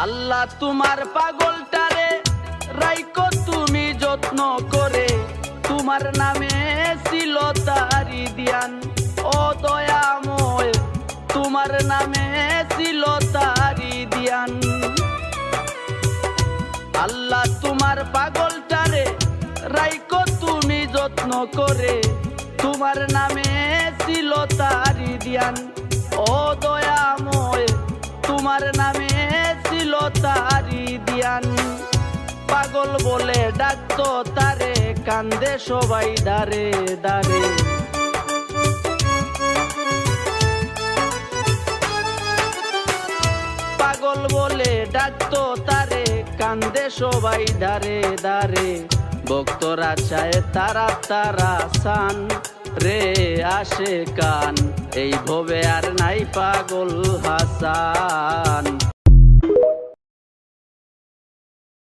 আল্লাহ তোমার পাগলটারে রাইকো তুমি যত্ন করে, তোমার নামে ছিল তারি দিয়ান। ও দয়াময় তোমার নামে ছিল তারি দিয়ান। আল্লাহ তোমার পাগলটারে রাইকো তুমি যত্ন করে, তোমার নামে ছিল তারি দিয়ান। ও দয়াময় তোমার নামে ছিল তারি দিয়ান। পাগল বলে ডাকতো তারে, কান্দে সবাই দারে দারে। পাগল বলে ডাকতো তারে, কান্দে সবাই দারে দারে। ভক্তরা চায় তারা তারা সান রে আসে কান, এই ভবে আর নাই পাগল হাসান।